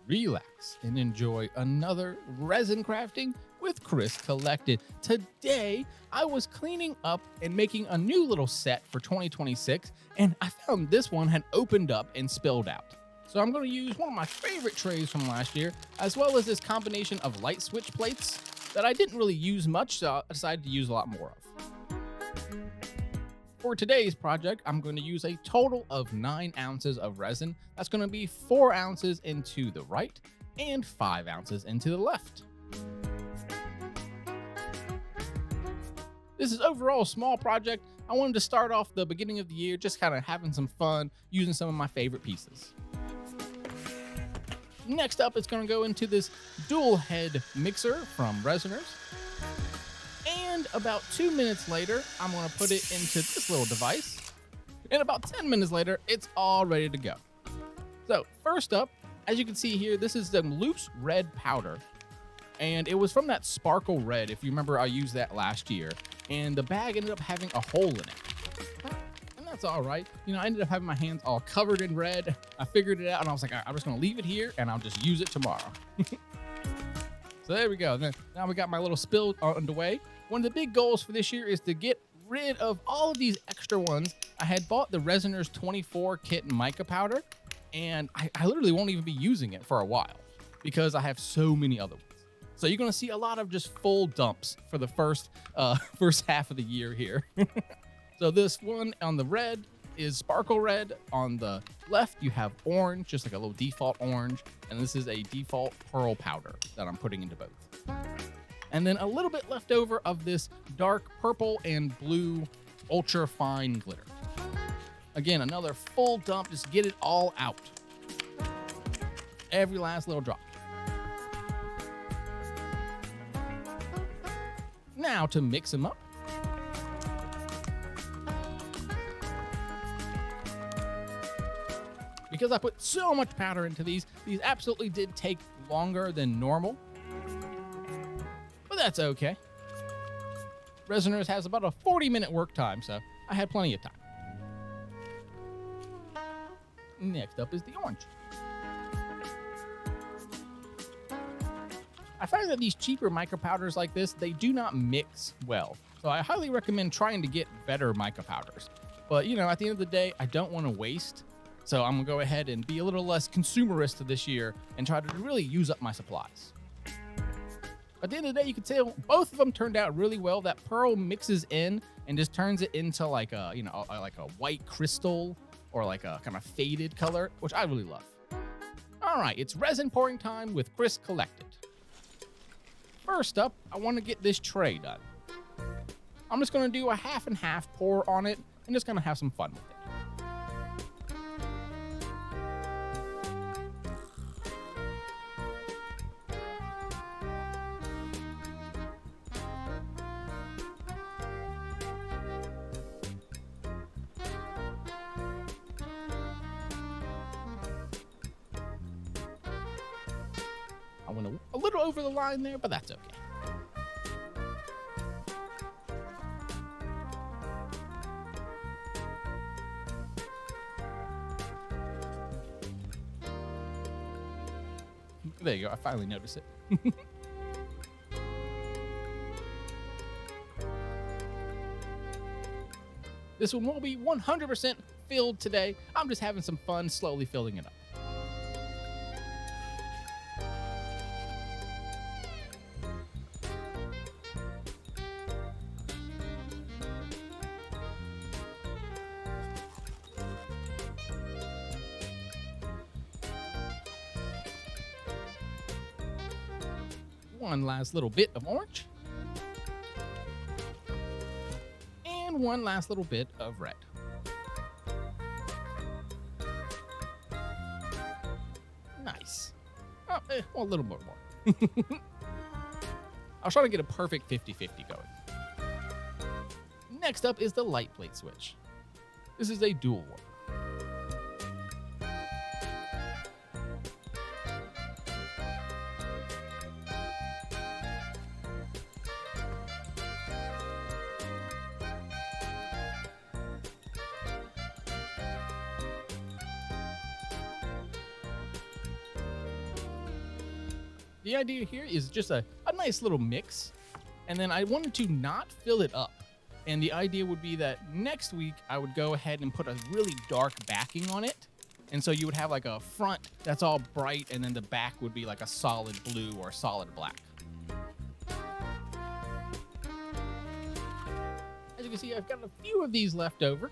relax, and enjoy another resin crafting with Chris Collected. Today, I was cleaning up and making a new little set for 2026, and I found this one had opened up and spilled out. So I'm going to use one of my favorite trays from last year, as well as this combination of light switch plates that I didn't really use much, so I decided to use a lot more of. For today's project, I'm going to use a total of 9 ounces of resin. That's going to be 4 ounces into the right and 5 ounces into the left. This is overall a small project. I wanted to start off the beginning of the year just kind of having some fun using some of my favorite pieces. Next up, it's going to go into this dual head mixer from Resiners. And about 2 minutes later, I'm going to put it into this little device. And about 10 minutes later, it's all ready to go. So first up, as you can see here, this is the loose red powder. And it was from that sparkle red. If you remember, I used that last year. And the bag ended up having a hole in it. And that's all right. You know, I ended up having my hands all covered in red. I figured it out and I was like, I'm just going to leave it here and I'll just use it tomorrow. So there we go. Now we got my little spill underway. One of the big goals for this year is to get rid of all of these extra ones. I had bought the Resiners 24 kit mica powder, and I literally won't even be using it for a while because I have so many other ones. So you're going to see a lot of just full dumps for the first half of the year here. So this one on the red is sparkle red. On the left, you have orange, just like a little default orange. And this is a default pearl powder that I'm putting into both. And then a little bit left over of this dark purple and blue ultra fine glitter. Again, another full dump, just get it all out. Every last little drop. Now to mix them up. Because I put so much powder into these absolutely did take longer than normal. But that's okay. Resiners has about a 40-minute work time, so I had plenty of time. Next up is the orange. I find that these cheaper mica powders like this, they do not mix well. So I highly recommend trying to get better mica powders. But, you know, at the end of the day, I don't want to waste. So I'm going to go ahead and be a little less consumerist this year and try to really use up my supplies. At the end of the day, you can tell both of them turned out really well. That pearl mixes in and just turns it into like a, you know, like a white crystal or like a kind of faded color, which I really love. All right, it's resin pouring time with Chris Collected. First up, I want to get this tray done. I'm just going to do a half and half pour on it and just going to have some fun with it. I went a little over the line there, but that's okay. There you go. I finally noticed it. This one won't be 100% filled today. I'm just having some fun slowly filling it up. One last little bit of orange. And one last little bit of red. Nice. Oh, well, a little bit more. I was trying to get a perfect 50-50 going. Next up is the light plate switch. This is a dual one. The idea here is just a nice little mix. And then I wanted to not fill it up. And the idea would be that next week I would go ahead and put a really dark backing on it. And so you would have like a front that's all bright, and then the back would be like a solid blue or solid black. As you can see, I've got a few of these left over.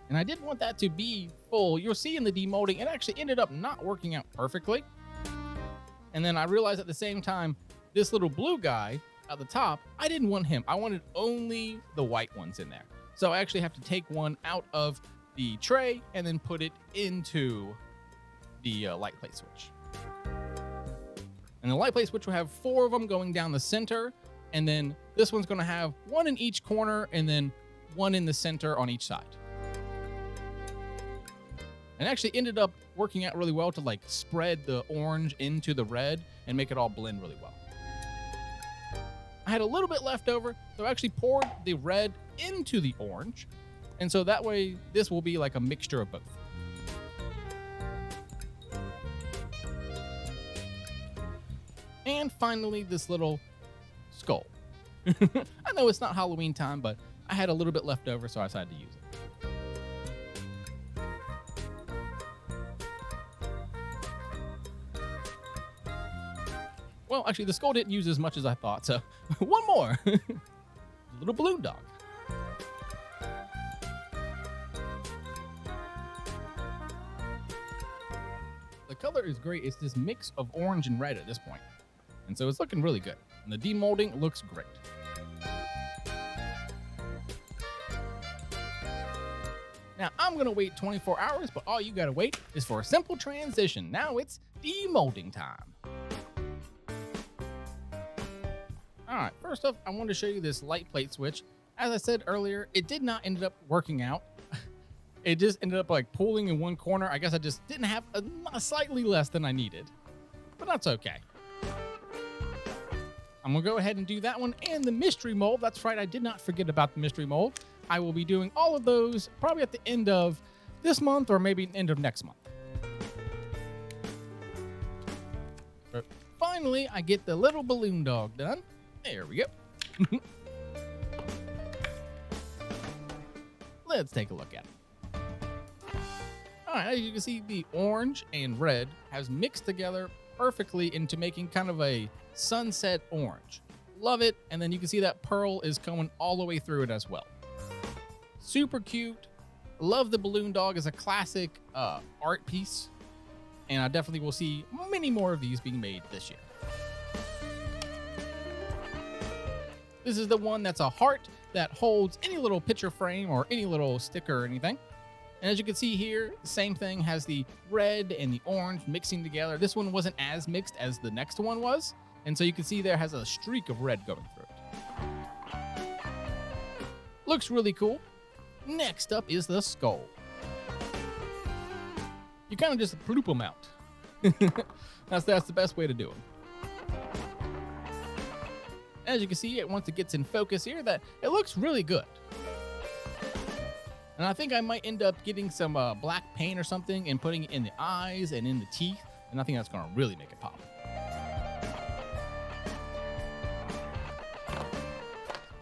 And I didn't want that to be full. You'll see in the demolding, it actually ended up not working out perfectly. And then I realized at the same time, this little blue guy at the top, I didn't want him. I wanted only the white ones in there. So I actually have to take one out of the tray and then put it into the light plate switch. And the light plate switch will have 4 of them going down the center. And then this one's going to have 1 in each corner and then 1 in the center on each side. And actually ended up working out really well to like spread the orange into the red and make it all blend really well. I had a little bit left over, so I actually poured the red into the orange. And so that way, this will be like a mixture of both. And finally, this little skull. I know it's not Halloween time, but I had a little bit left over, so I decided to use it. Well, actually, the skull didn't use as much as I thought, so one more. Little balloon dog. The color is great. It's this mix of orange and red at this point. And so it's looking really good. And the demolding looks great. Now, I'm going to wait 24 hours, but all you got to wait is for a simple transition. Now it's demolding time. All right, first off, I want to show you this light plate switch. As I said earlier, it did not end up working out. It just ended up like pulling in one corner. I guess I just didn't have a slightly less than I needed, but that's okay. I'm gonna go ahead and do that one and the mystery mold. That's right, I did not forget about the mystery mold. I will be doing all of those probably at the end of this month or maybe end of next month. But finally, I get the little balloon dog done. There we go. Let's take a look at it. All right, as you can see, the orange and red has mixed together perfectly into making kind of a sunset orange. Love it. And then you can see that pearl is going all the way through it as well. Super cute. Love the balloon dog as a classic art piece. And I definitely will see many more of these being made this year. This is the one that's a heart that holds any little picture frame or any little sticker or anything. And as you can see here, same thing, has the red and the orange mixing together. This one wasn't as mixed as the next one was. And so you can see there has a streak of red going through it. Looks really cool. Next up is the skull. You kind of just bloop them out. That's the best way to do them. As you can see, once it gets in focus here, that it looks really good. And I think I might end up getting some black paint or something and putting it in the eyes and in the teeth. And I think that's going to really make it pop.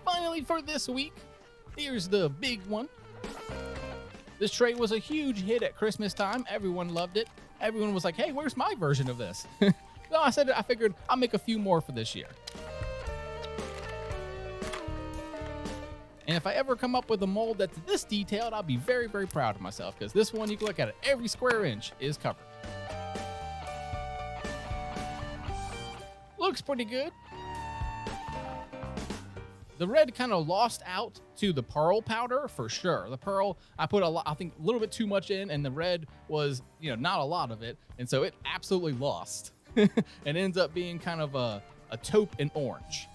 Finally, for this week, here's the big one. This tray was a huge hit at Christmas time. Everyone loved it. Everyone was like, hey, where's my version of this? So I figured I'll make a few more for this year. And if I ever come up with a mold that's this detailed, I'll be very, very proud of myself, because this one, you can look at it, every square inch is covered. Looks pretty good. The red kind of lost out to the pearl powder for sure. The pearl, I put I think a little bit too much in, and the red was, not a lot of it. And so it absolutely lost and ends up being kind of a taupe and orange.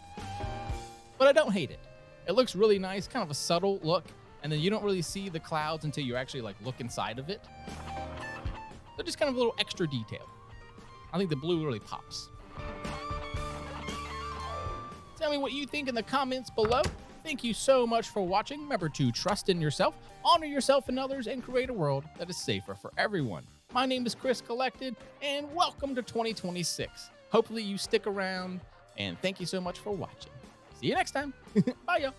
But I don't hate it. It looks really nice, kind of a subtle look, and then you don't really see the clouds until you actually look inside of it. They're just kind of a little extra detail. I think the blue really pops. Tell me what you think in the comments below. Thank you so much for watching. Remember to trust in yourself, honor yourself and others, and create a world that is safer for everyone. My name is Chris Collected, and welcome to 2026. Hopefully you stick around, and thank you so much for watching. See you next time. Bye, y'all.